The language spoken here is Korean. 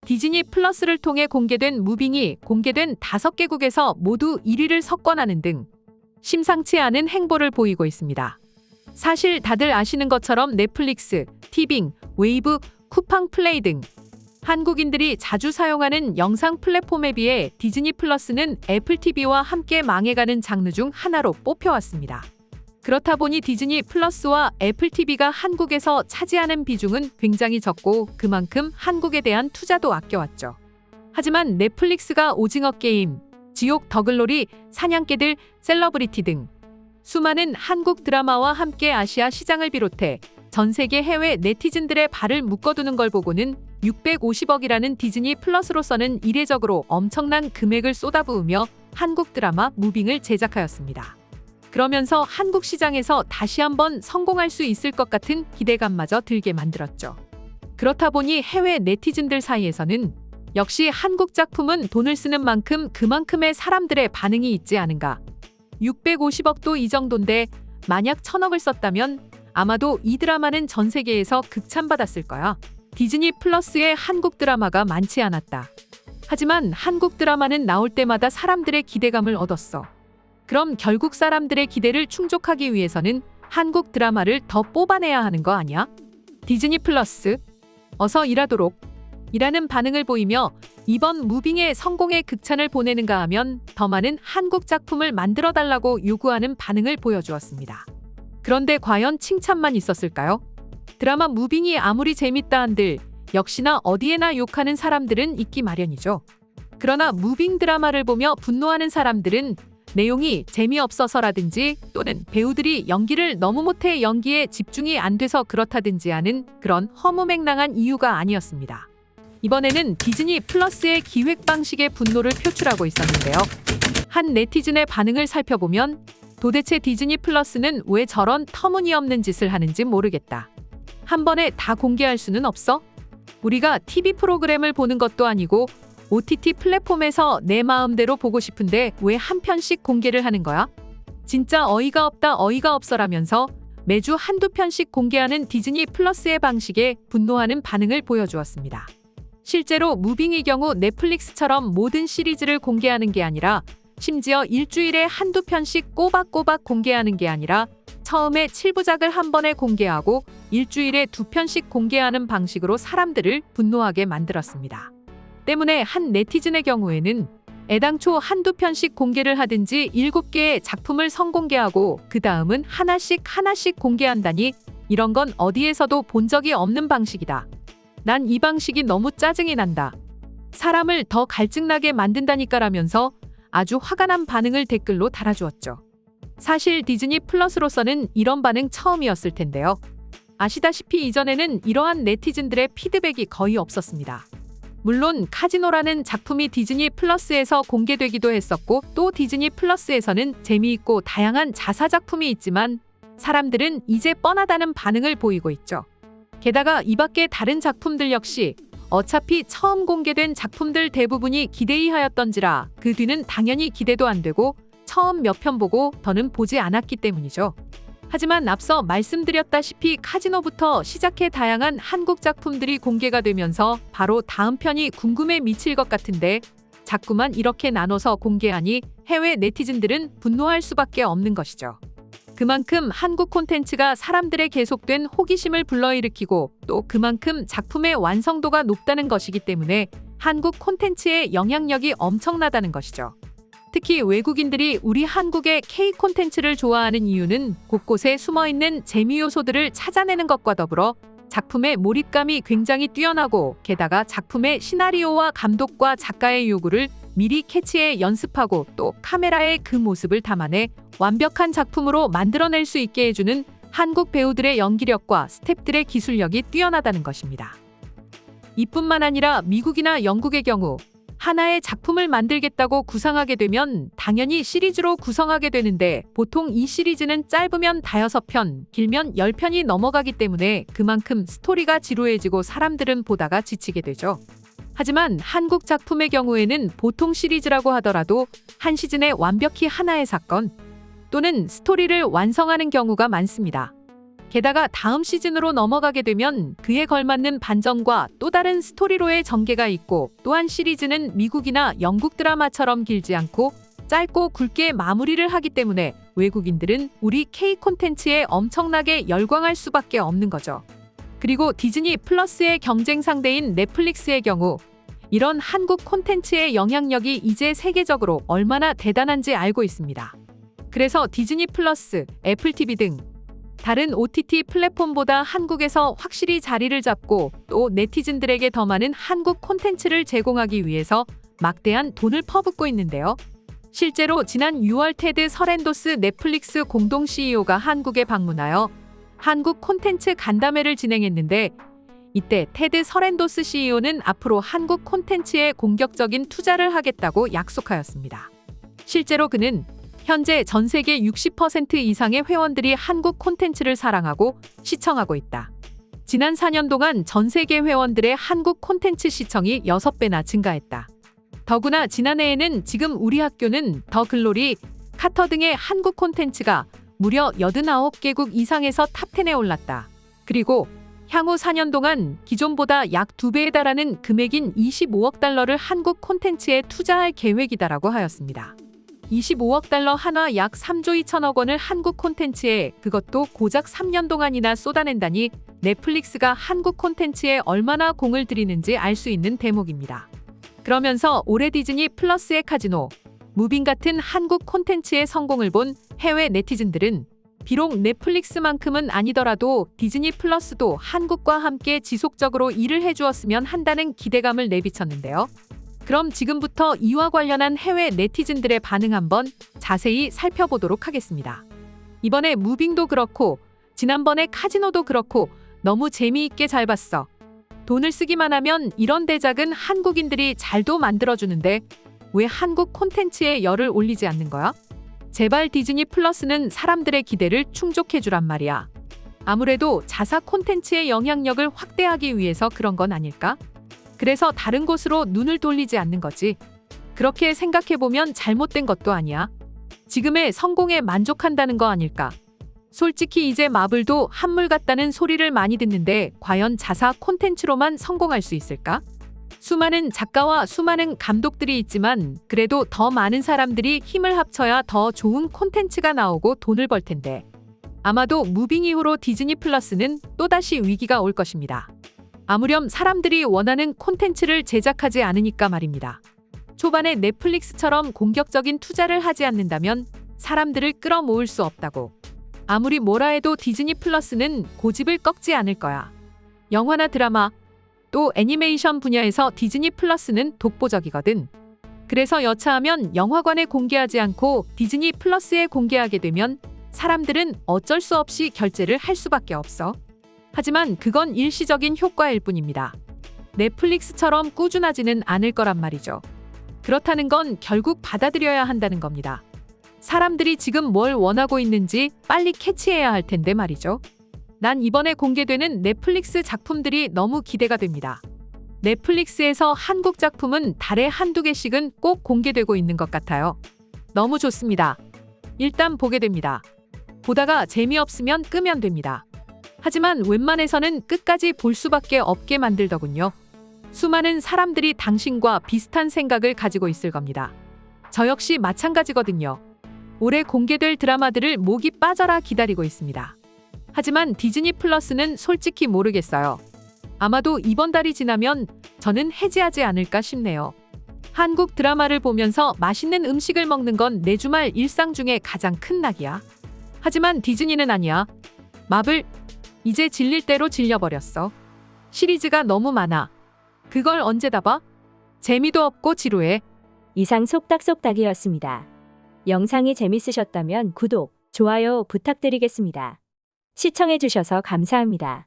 디즈니 플러스를 통해 공개된 무빙이 공개된 5개국에서 모두 1위를 석권하는 등 심상치 않은 행보를 보이고 있습니다. 사실 다들 아시는 것처럼 넷플릭스, 티빙, 웨이브, 쿠팡 플레이 등 한국인들이 자주 사용하는 영상 플랫폼에 비해 디즈니 플러스는 애플 TV와 함께 망해가는 장르 중 하나로 뽑혀왔습니다. 그렇다 보니 디즈니 플러스와 애플 TV가 한국에서 차지하는 비중은 굉장히 적고 그만큼 한국에 대한 투자도 아껴왔죠. 하지만 넷플릭스가 오징어 게임, 지옥 더글로리, 사냥개들, 셀러브리티 등 수많은 한국 드라마와 함께 아시아 시장을 비롯해 전 세계 해외 네티즌들의 발을 묶어두는 걸 보고는 650억이라는 디즈니 플러스로서는 이례적으로 엄청난 금액을 쏟아부으며 한국 드라마 무빙을 제작하였습니다. 그러면서 한국 시장에서 다시 한번 성공할 수 있을 것 같은 기대감마저 들게 만들었죠. 그렇다 보니 해외 네티즌들 사이에서는 역시 한국 작품은 돈을 쓰는 만큼 그만큼의 사람들의 반응이 있지 않은가. 650억도 이 정도인데 만약 1000억을 썼다면 아마도 이 드라마는 전 세계에서 극찬받았을 거야. 디즈니 플러스에 한국 드라마가 많지 않았다. 하지만 한국 드라마는 나올 때마다 사람들의 기대감을 얻었어. 그럼 결국 사람들의 기대를 충족하기 위해서는 한국 드라마를 더 뽑아내야 하는 거 아니야? 디즈니 플러스, 어서 일하도록 이라는 반응을 보이며 이번 무빙의 성공에 극찬을 보내는가 하면 더 많은 한국 작품을 만들어달라고 요구하는 반응을 보여주었습니다. 그런데 과연 칭찬만 있었을까요? 드라마 무빙이 아무리 재밌다 한들 역시나 어디에나 욕하는 사람들은 있기 마련이죠. 그러나 무빙 드라마를 보며 분노하는 사람들은 내용이 재미없어서라든지 또는 배우들이 연기를 너무 못해 연기에 집중이 안 돼서 그렇다든지 하는 그런 허무맹랑한 이유가 아니었습니다. 이번에는 디즈니 플러스의 기획 방식에 분노를 표출하고 있었는데요. 한 네티즌의 반응을 살펴보면 도대체 디즈니 플러스는 왜 저런 터무니없는 짓을 하는지 모르겠다. 한 번에 다 공개할 수는 없어? 우리가 TV 프로그램을 보는 것도 아니고 OTT 플랫폼에서 내 마음대로 보고 싶은데 왜 한 편씩 공개를 하는 거야? 진짜 어이가 없다 어이가 없어라면서 매주 한두 편씩 공개하는 디즈니 플러스의 방식에 분노하는 반응을 보여주었습니다. 실제로 무빙의 경우 넷플릭스처럼 모든 시리즈를 공개하는 게 아니라 심지어 일주일에 한두 편씩 꼬박꼬박 공개하는 게 아니라 처음에 7부작을 한 번에 공개하고 일주일에 2편씩 공개하는 방식으로 사람들을 분노하게 만들었습니다. 때문에 한 네티즌의 경우에는 애당초 한두 편씩 공개를 하든지 7개의 작품을 선공개하고 그 다음은 하나씩 공개한다니 이런 건 어디에서도 본 적이 없는 방식이다. 난 이 방식이 너무 짜증이 난다. 사람을 더 갈증나게 만든다니까라면서 아주 화가 난 반응을 댓글로 달아주었죠. 사실 디즈니 플러스로서는 이런 반응 처음이었을 텐데요. 아시다시피 이전에는 이러한 네티즌들의 피드백이 거의 없었습니다. 물론 카지노라는 작품이 디즈니 플러스에서 공개되기도 했었고 또 디즈니 플러스에서는 재미있고 다양한 자사 작품이 있지만 사람들은 이제 뻔하다는 반응을 보이고 있죠. 게다가 이 밖의 다른 작품들 역시 어차피 처음 공개된 작품들 대부분이 기대이하였던지라 그 뒤는 당연히 기대도 안 되고 처음 몇 편 보고 더는 보지 않았기 때문이죠. 하지만 앞서 말씀드렸다시피 카지노부터 시작해 다양한 한국 작품들이 공개가 되면서 바로 다음 편이 궁금해 미칠 것 같은데 자꾸만 이렇게 나눠서 공개하니 해외 네티즌들은 분노할 수밖에 없는 것이죠. 그만큼 한국 콘텐츠가 사람들의 계속된 호기심을 불러일으키고 또 그만큼 작품의 완성도가 높다는 것이기 때문에 한국 콘텐츠의 영향력이 엄청나다는 것이죠. 특히 외국인들이 우리 한국의 K 콘텐츠를 좋아하는 이유는 곳곳에 숨어있는 재미 요소들을 찾아내는 것과 더불어 작품의 몰입감이 굉장히 뛰어나고 게다가 작품의 시나리오와 감독과 작가의 요구를 미리 캐치해 연습하고 또 카메라에 그 모습을 담아내 완벽한 작품으로 만들어낼 수 있게 해주는 한국 배우들의 연기력과 스태프들의 기술력이 뛰어나다는 것입니다. 이뿐만 아니라 미국이나 영국의 경우 하나의 작품을 만들겠다고 구상하게 되면 당연히 시리즈로 구성하게 되는데 보통 이 시리즈는 짧으면 5편, 길면 10편이 넘어가기 때문에 그만큼 스토리가 지루해지고 사람들은 보다가 지치게 되죠. 하지만 한국 작품의 경우에는 보통 시리즈라고 하더라도 한 시즌에 완벽히 하나의 사건 또는 스토리를 완성하는 경우가 많습니다. 게다가 다음 시즌으로 넘어가게 되면 그에 걸맞는 반전과 또 다른 스토리로의 전개가 있고, 또한 시리즈는 미국이나 영국 드라마처럼 길지 않고 짧고 굵게 마무리를 하기 때문에 외국인들은 우리 K 콘텐츠에 엄청나게 열광할 수밖에 없는 거죠. 그리고 디즈니 플러스의 경쟁 상대인 넷플릭스의 경우 이런 한국 콘텐츠의 영향력이 이제 세계적으로 얼마나 대단한지 알고 있습니다. 그래서 디즈니 플러스, 애플 TV 등 다른 OTT 플랫폼보다 한국에서 확실히 자리를 잡고 또 네티즌들에게 더 많은 한국 콘텐츠를 제공하기 위해서 막대한 돈을 퍼붓고 있는데요. 실제로 지난 6월 테드 서렌도스 넷플릭스 공동 CEO가 한국에 방문하여 한국 콘텐츠 간담회를 진행했는데, 이때 테드 서렌도스 CEO는 앞으로 한국 콘텐츠에 공격적인 투자를 하겠다고 약속하였습니다. 실제로 그는 현재 전 세계 60% 이상의 회원들이 한국 콘텐츠를 사랑하고 시청하고 있다. 지난 4년 동안 전 세계 회원들의 한국 콘텐츠 시청이 6배나 증가했다. 더구나 지난해에는 지금 우리 학교는 더 글로리, 카터 등의 한국 콘텐츠가 무려 89개국 이상에서 탑10에 올랐다. 그리고 향후 4년 동안 기존보다 약 2배에 달하는 금액인 25억 달러를 한국 콘텐츠에 투자할 계획이다라고 하였습니다. 25억 달러 한화 약 3조 2천억 원을 한국 콘텐츠에, 그것도 고작 3년 동안이나 쏟아낸다니 넷플릭스가 한국 콘텐츠에 얼마나 공을 들이는지 알 수 있는 대목입니다. 그러면서 올해 디즈니 플러스의 카지노, 무빙 같은 한국 콘텐츠의 성공을 본 해외 네티즌들은 비록 넷플릭스만큼은 아니더라도 디즈니 플러스도 한국과 함께 지속적으로 일을 해주었으면 한다는 기대감을 내비쳤는데요. 그럼 지금부터 이와 관련한 해외 네티즌들의 반응 한번 자세히 살펴보도록 하겠습니다. 이번에 무빙도 그렇고 지난번에 카지노도 그렇고 너무 재미있게 잘 봤어. 돈을 쓰기만 하면 이런 대작은 한국인들이 잘도 만들어주는데 왜 한국 콘텐츠에 열을 올리지 않는 거야? 제발 디즈니 플러스는 사람들의 기대를 충족해주란 말이야. 아무래도 자사 콘텐츠의 영향력을 확대하기 위해서 그런 건 아닐까? 그래서 다른 곳으로 눈을 돌리지 않는 거지. 그렇게 생각해보면 잘못된 것도 아니야. 지금의 성공에 만족한다는 거 아닐까? 솔직히 이제 마블도 한물 같다는 소리를 많이 듣는데 과연 자사 콘텐츠로만 성공할 수 있을까? 수많은 작가와 수많은 감독들이 있지만 그래도 더 많은 사람들이 힘을 합쳐야 더 좋은 콘텐츠가 나오고 돈을 벌 텐데. 아마도 무빙 이후로 디즈니 플러스는 또다시 위기가 올 것입니다. 아무렴 사람들이 원하는 콘텐츠를 제작하지 않으니까 말입니다. 초반에 넷플릭스처럼 공격적인 투자를 하지 않는다면 사람들을 끌어모을 수 없다고. 아무리 뭐라 해도 디즈니 플러스는 고집을 꺾지 않을 거야. 영화나 드라마, 또 애니메이션 분야에서 디즈니 플러스는 독보적이거든. 그래서 여차하면 영화관에 공개하지 않고 디즈니 플러스에 공개하게 되면 사람들은 어쩔 수 없이 결제를 할 수밖에 없어. 하지만 그건 일시적인 효과일 뿐입니다. 넷플릭스처럼 꾸준하지는 않을 거란 말이죠. 그렇다는 건 결국 받아들여야 한다는 겁니다. 사람들이 지금 뭘 원하고 있는지 빨리 캐치해야 할 텐데 말이죠. 난 이번에 공개되는 넷플릭스 작품들이 너무 기대가 됩니다. 넷플릭스에서 한국 작품은 달에 한두 개씩은 꼭 공개되고 있는 것 같아요. 너무 좋습니다. 일단 보게 됩니다. 보다가 재미없으면 끄면 됩니다. 하지만 웬만해서는 끝까지 볼 수밖에 없게 만들더군요. 수많은 사람들이 당신과 비슷한 생각을 가지고 있을 겁니다. 저 역시 마찬가지거든요. 올해 공개될 드라마들을 목이 빠져라 기다리고 있습니다. 하지만 디즈니 플러스는 솔직히 모르겠어요. 아마도 이번 달이 지나면 저는 해지하지 않을까 싶네요. 한국 드라마를 보면서 맛있는 음식을 먹는 건 내 주말 일상 중에 가장 큰 낙이야. 하지만 디즈니는 아니야. 마블, 이제 질릴 대로 질려버렸어. 시리즈가 너무 많아. 그걸 언제 다 봐? 재미도 없고 지루해. 이상 속닥속닥이었습니다. 영상이 재밌으셨다면 구독, 좋아요 부탁드리겠습니다. 시청해주셔서 감사합니다.